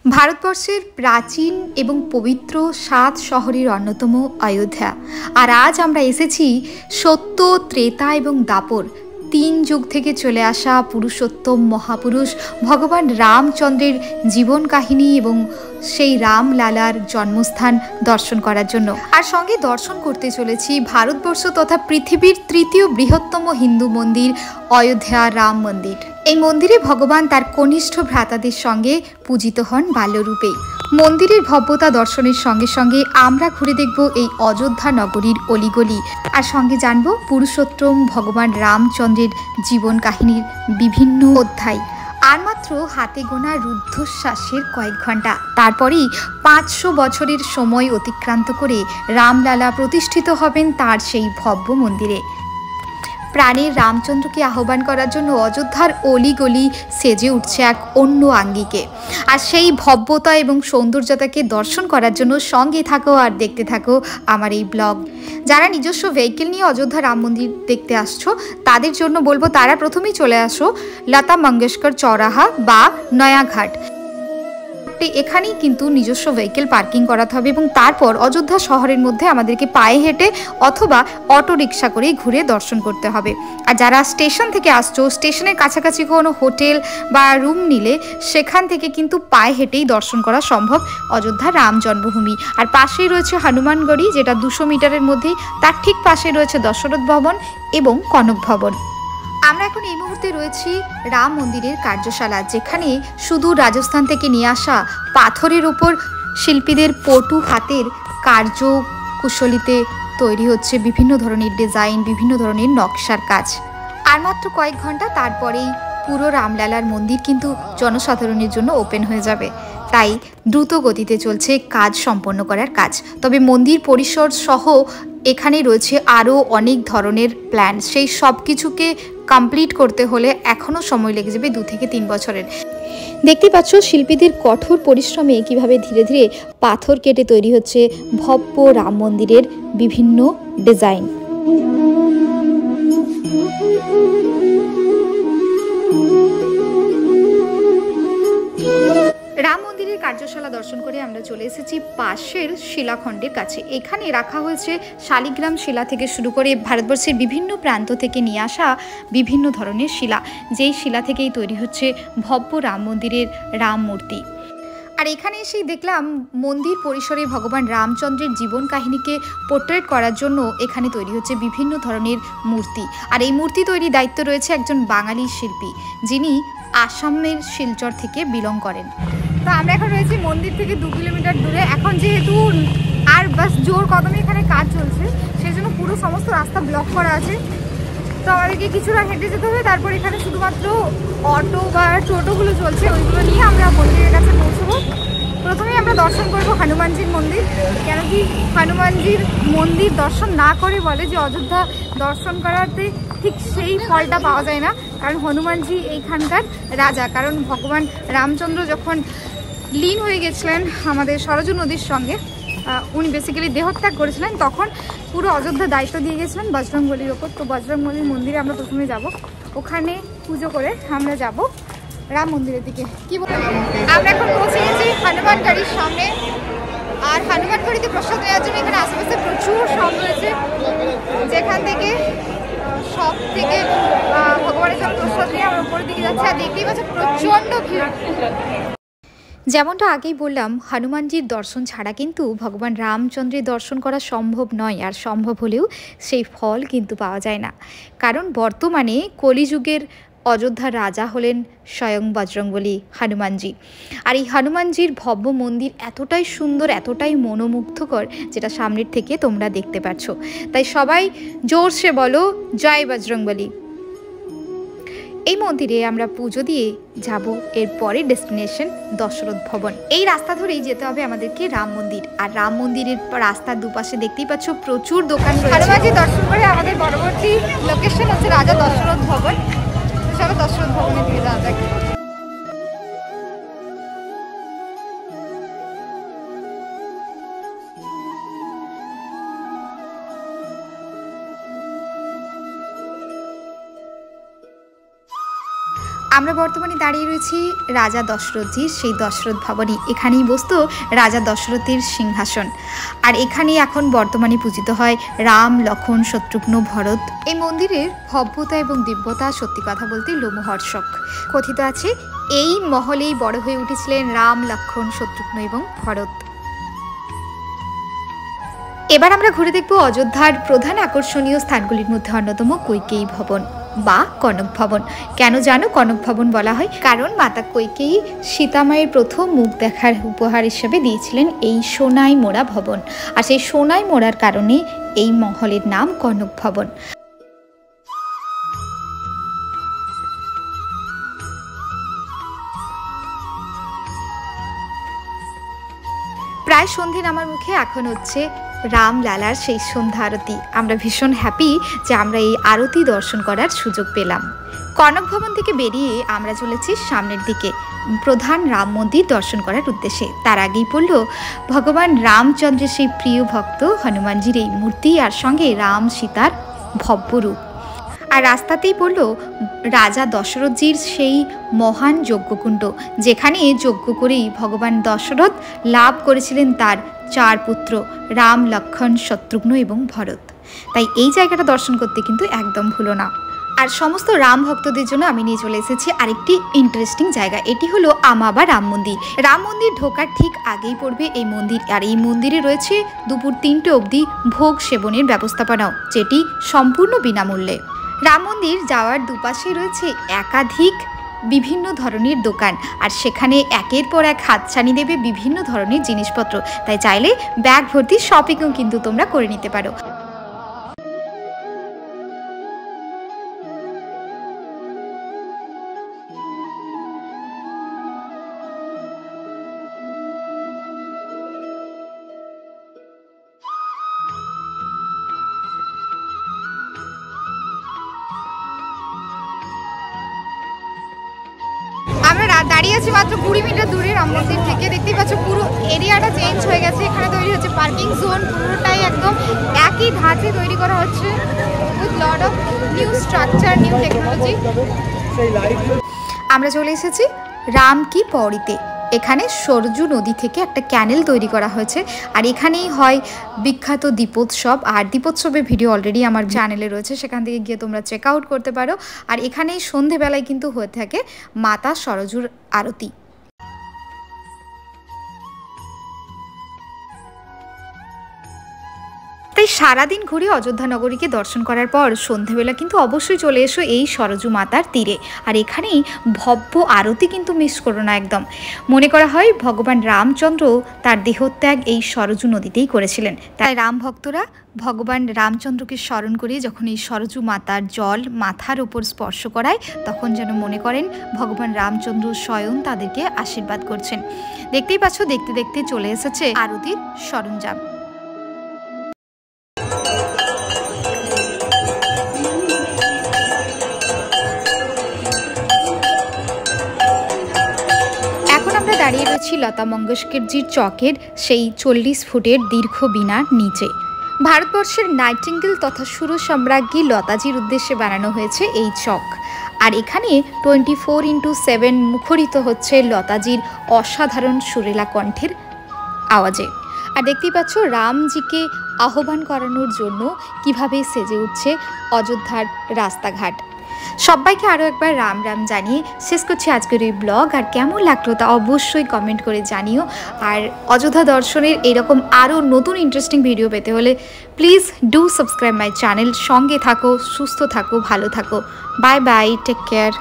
ভারতবর্ষের প্রাচীন এবং পবিত্র 7 শহরের অন্যতম অযোধ্যা। আর আজ আমরা এসেছি সত্য, ত্রেতা এবং দাপর 3 যুগ থেকে চলে আসা পুরুষোত্তম মহাপুরুষ ভগবান রামচন্দ্রের জীবন কাহিনী এবং সেই রামলালার জন্মস্থান দর্শন করার জন্য। আর সঙ্গে দর্শন করতে চলেছি ভারতবর্ষ তথা পৃথিবীর 3য় বৃহত্তম হিন্দু মন্দির অযোধ্যা রাম মন্দির। এই মন্দিরে ভগবান তার কনিষ্ঠ ভ্রাতাদের সঙ্গে পূজিত হন বাল্যরূপেই। মন্দিরের ভব্যতা দর্শনের সঙ্গে সঙ্গে আমরা ঘুরে দেখব এই অযোধ্যা নগরীর অলিগলি, আর সঙ্গে জানব পুরুষোত্তম ভগবান রামচন্দ্রের জীবন কাহিনীর বিভিন্ন অধ্যায়। আর মাত্র হাতে গোনা রুদ্ধশ্বাসের কয়েক ঘন্টা, তারপরেই 500 বছরের সময় অতিক্রান্ত করে রামলালা প্রতিষ্ঠিত হবেন তার সেই ভব্য মন্দিরে। প্রাণের রামচন্দ্রকে আহ্বান করার জন্য অযোধ্যার অলিগলি সেজে উঠছে এক অন্য আঙ্গিকে। আর সেই ভব্যতা এবং সৌন্দর্যতাকে দর্শন করার জন্য সঙ্গে থাকো আর দেখতে থাকো আমার এই ব্লগ। যারা নিজস্ব ভেহিকেল নিয়ে অযোধ্যা রাম মন্দির দেখতে আসছো তাদের জন্য বলবো তারা প্রথমেই চলে আসো লতা মঙ্গেশকর চৌরাহা বা নয়াঘাট। এখানেই কিন্তু নিজস্ব ভেহিকেল পার্কিং করাতে হবে এবং তারপর অযোধ্যা শহরের মধ্যে আমাদেরকে পায়ে হেঁটে অথবা অটো রিক্সা করেই ঘুরে দর্শন করতে হবে। আর যারা স্টেশন থেকে আসছো, স্টেশনের কাছাকাছি কোনো হোটেল বা রুম নিলে সেখান থেকে কিন্তু পায়ে হেঁটেই দর্শন করা সম্ভব অযোধ্যা রাম জন্মভূমি। আর পাশেই রয়েছে হনুমানগড়ি, যেটা 200 মিটারের মধ্যেই। তার ঠিক পাশে রয়েছে দশরথ ভবন এবং কনক ভবন। আমরা এখন এই মুহূর্তে রয়েছি রাম মন্দিরের কার্যশালা, যেখানে শুধু রাজস্থান থেকে নিয়ে আসা পাথরের ওপর শিল্পীদের পটু হাতের কার্যকুশলীতে তৈরি হচ্ছে বিভিন্ন ধরনের ডিজাইন, বিভিন্ন ধরনের নকশার কাজ। আর মাত্র কয়েক ঘন্টা তারপরেই পুরো রামলালার মন্দির কিন্তু জনসাধারণের জন্য ওপেন হয়ে যাবে। তাই দ্রুত গতিতে চলছে কাজ সম্পন্ন করার কাজ। তবে মন্দির পরিসর সহ এখানে রয়েছে আরও অনেক ধরনের প্ল্যান। সেই সব কিছুকে কমপ্লিট করতে হলে এখনও সময় লেগে যাবে 2 থেকে 3 বছরের। দেখতে পাচ্ছ শিল্পীদের কঠোর পরিশ্রমে কিভাবে ধীরে ধীরে পাথর কেটে তৈরি হচ্ছে ভব্য রাম মন্দিরের বিভিন্ন ডিজাইন। রাম মন্দিরের কার্যশালা দর্শন করে আমরা চলে এসেছি পাশের শিলাখণ্ডের কাছে। এখানে রাখা হয়েছে শালিগ্রাম শিলা থেকে শুরু করে ভারতবর্ষের বিভিন্ন প্রান্ত থেকে নিয়ে আসা বিভিন্ন ধরনের শিলা, যেই শিলা থেকেই তৈরি হচ্ছে ভব্য রাম মন্দিরের রাম মূর্তি। আর এখানে এসেই দেখলাম মন্দির পরিসরে ভগবান রামচন্দ্রের জীবন কাহিনীকে পোর্ট্রেট করার জন্য এখানে তৈরি হচ্ছে বিভিন্ন ধরনের মূর্তি। আর এই মূর্তি তৈরির দায়িত্ব রয়েছে একজন বাঙালি শিল্পী, যিনি আসামের শিলচর থেকে বিলং করেন। তো আমরা এখন রয়েছি মন্দির থেকে 2 কিলোমিটার দূরে। এখন যেহেতু আর বাস জোর কদমে এখানে কাজ চলছে, সেই জন্য পুরো সমস্ত রাস্তা ব্লক করা আছে। তো আমাদেরকে কিছুটা হেঁটে যেতে হবে। তারপর এখানে শুধুমাত্র অটো বা টোটোগুলো চলছে, ওইগুলো নিয়ে আমরা মন্দিরের কাছে পৌঁছবো। প্রথমেই আমরা দর্শন করবো হনুমানজির মন্দির। কেন কি হনুমানজির মন্দির দর্শন না করে বলে যে অযোধ্যা দর্শন করাতে ঠিক সেই ফলটা পাওয়া যায় না, কারণ হনুমানজি এইখানকার রাজা। কারণ ভগবান রামচন্দ্র যখন লীন হয়ে গেছিলেন আমাদের সরজু নদীর সঙ্গে, উনি বেসিক্যালি দেহত্যাগ করেছিলেন, তখন পুরো অযোধ্যা দায়িত্ব দিয়ে গেছিলেন বজরংবলীর ওপর। তো বজরংবলীর মন্দিরে আমরা প্রথমে যাব, ওখানে পুজো করে আমরা যাব রাম মন্দিরের দিকে। কি বলে আমরা এখন পৌঁছে গেছি হনুমানগড়ির সামনে। আর হনুমানগড়িতে প্রসাদ নেওয়ার জন্য এখানে আশেপাশে প্রচুর শপ রয়েছে, যেখান থেকে সব থেকে ভগবানের সব প্রসাদ নিয়ে আমরা উপরের দিকে যাচ্ছি। আর দেখতেই পাচ্ছি প্রচণ্ড ভিড়। যেমনটা আগেই বললাম, হনুমানজির দর্শন ছাড়া কিন্তু ভগবান রামচন্দ্রের দর্শন করা সম্ভব নয়। আর সম্ভব হলেও সেই ফল কিন্তু পাওয়া যায় না, কারণ বর্তমানে কলিযুগের অযোধ্যার রাজা হলেন স্বয়ং বজরংবলী হনুমানজি। আর এই হনুমানজির ভব্য মন্দির এতটাই সুন্দর, এতটাই মনোমুগ্ধকর, যেটা সামনের থেকে তোমরা দেখতে পাচ্ছ। তাই সবাই জোরসে বলো জয় বজরংবলী। এই মন্দিরে আমরা পুজো দিয়ে যাব এরপরে ডেস্টিনেশন দশরথ ভবন। এই রাস্তা ধরেই যেতে হবে আমাদেরকে রাম মন্দির। আর রাম মন্দিরের রাস্তার দুপাশে দেখতেই পাচ্ছ প্রচুর দোকান রয়েছে। হনুমানজি দর্শন করে আমাদের পরবর্তী লোকেশন হচ্ছে রাজা দশরথ ভবন। সবাই দশরথ ভবনের দিকে যাওয়া যাক। আমরা বর্তমানে দাঁড়িয়ে রয়েছি রাজা দশরথজির সেই দশরথ ভবনে। এখানেই বসতো রাজা দশরথের সিংহাসন। আর এখানেই এখন বর্তমানে পূজিত হয় রাম, লক্ষ্মণ, শত্রুঘ্ন, ভরত। এই মন্দিরের ভব্যতা এবং দিব্যতা সত্যি কথা বলতে লোমহর্ষক। কথিত আছে এই মহলেই বড় হয়ে উঠেছিলেন রাম, লক্ষ্মণ, শত্রুঘ্ন এবং ভরত। এবার আমরা ঘুরে দেখব অযোধ্যার প্রধান আকর্ষণীয় স্থানগুলির মধ্যে অন্যতম কৈকেয়ী ভবন বা কনক ভবন। কেন জানো কনক ভবন বলা হয়? কারণ মাতা কৈকেয়ী সীতামায়ের প্রথম মুখ দেখার উপহার হিসেবে দিয়েছিলেন এই সোনায় মোড়া ভবন। আর সেই সোনায় মোড়ার কারণে এই মহলের নাম কনক ভবন। প্রায় সন্ধে নামার মুখে এখন হচ্ছে রামলালার সেই সন্ধ্যা আরতি। আমরা ভীষণ হ্যাপি যে আমরা এই আরতি দর্শন করার সুযোগ পেলাম। কনক ভবন থেকে বেরিয়ে আমরা চলেছি সামনের দিকে প্রধান রাম মন্দির দর্শন করার উদ্দেশ্যে। তার আগেই পড়ল ভগবান রামচন্দ্রের সেই প্রিয় ভক্ত হনুমানজির এই মূর্তি, আর সঙ্গে রাম সীতার ভব্যরূপ। আর রাস্তাতেই পড়ল রাজা দশরথজির সেই মহান যজ্ঞকুণ্ড, যেখানে যজ্ঞ করেই ভগবান দশরথ লাভ করেছিলেন তার 4 পুত্র রাম, লক্ষ্মণ, শত্রুঘ্ন এবং ভরত। তাই এই জায়গাটা দর্শন করতে কিন্তু একদম ভুলো না। আর সমস্ত রাম ভক্তদের জন্য আমি নিয়ে চলে এসেছি আরেকটি ইন্টারেস্টিং জায়গা। এটি হলো আমাবা রাম মন্দির। রাম মন্দির ঢোকার ঠিক আগেই পড়বে এই মন্দির। আর এই মন্দিরে রয়েছে দুপুর 3টে অবধি ভোগ সেবনের ব্যবস্থাপনাও, যেটি সম্পূর্ণ বিনামূল্যে। রাম মন্দির যাওয়ার দুপাশে রয়েছে একাধিক বিভিন্ন ধরনের দোকান, আর সেখানে একের পর এক হাতছানি দেবে বিভিন্ন ধরনের জিনিসপত্র। তাই চাইলে ব্যাগ ভর্তি শপিংও কিন্তু তোমরা করে নিতে পারো। আমরা দাঁড়িয়ে আছি মাত্র 20 মিটার দূরে রাম মন্দির থেকে। দেখতেই পাচ্ছ পুরো এরিয়াটা চেঞ্জ হয়ে গেছে। এখানে তৈরি হচ্ছে পার্কিং জোন, পুরোটাই একদম একই ধাঁচে তৈরি করা হচ্ছে with lot of new structure, new technology. আমরা চলে এসেছি রাম কি পৌড়িতে। এখানে সরজু নদী থেকে একটা ক্যানেল তৈরি করা হয়েছে, আর এখানেই হয় বিখ্যাত দীপোৎসব। আর দীপোৎসবের ভিডিও অলরেডি আমার চ্যানেলে রয়েছে, সেখান থেকে গিয়ে তোমরা চেক আউট করতে পারো। আর এখানেই সন্ধেবেলায় কিন্তু হয়ে থাকে মাতা সরজুর আরতি। তাই সারাদিন ঘুরে অযোধ্যা নগরীকে দর্শন করার পর সন্ধেবেলা কিন্তু অবশ্যই চলে এসো এই সরজু মাতার তীরে। আর এখানেই ভব্য আরতি কিন্তু মিস করো না একদম। মনে করা হয় ভগবান রামচন্দ্র তার দেহত্যাগ এই সরজু নদীতেই করেছিলেন। তাই রাম ভক্তরা ভগবান রামচন্দ্রকে স্মরণ করে যখন এই সরজু মাতার জল মাথার উপর স্পর্শ করায়, তখন যেন মনে করেন ভগবান রামচন্দ্র স্বয়ং তাদেরকে আশীর্বাদ করছেন। দেখতেই পাচ্ছ দেখতে দেখতে চলে এসেছে আরতির সরঞ্জাম। দাঁড়িয়ে রয়েছি লতা মঙ্গেশকরজির চকের সেই 40 ফুটের দীর্ঘ বীণার নিচে। ভারতবর্ষের নাইটিঙ্গেল তথা সুর সম্রাজ্ঞী লতাজির উদ্দেশ্যে বানানো হয়েছে এই চক। আর এখানে 24x7 মুখরিত হচ্ছে লতাজির অসাধারণ সুরেলা কণ্ঠের আওয়াজে। আর দেখতেই পাচ্ছ রামজিকে আহ্বান করানোর জন্য কিভাবে সেজে উঠছে অযোধ্যার রাস্তাঘাট। সবাইকে আরও একবার রাম রাম জানিয়ে শেষ করছি আজকের এই ব্লগ। আর কেমন লাগলো তা অবশ্যই কমেন্ট করে জানিও। আর অযোধ্যা দর্শনের এরকম আরও নতুন ইন্টারেস্টিং ভিডিও পেতে হলে please do subscribe my channel. সঙ্গে থাকো, সুস্থ থাকো, ভালো থাকো। Bye bye, take care.